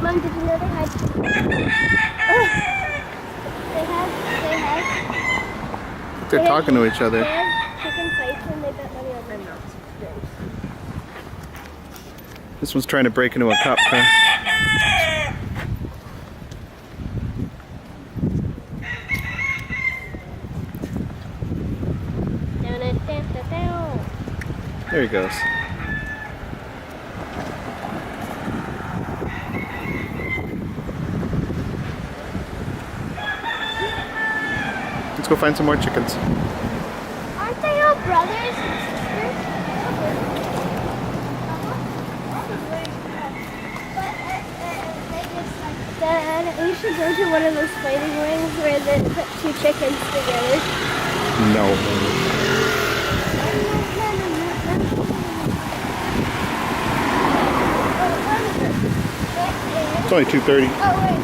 Mom, did you know they had? They have. They're talking to each other. They have chicken fights and they bet money on them. This one's trying to break into a cup. Huh? There he goes. Let's go find some more chickens. Aren't they all brothers and sisters? Dad, we should go to one of those fighting rings where they put two chickens together. No. It's only 2:30. Oh, wait.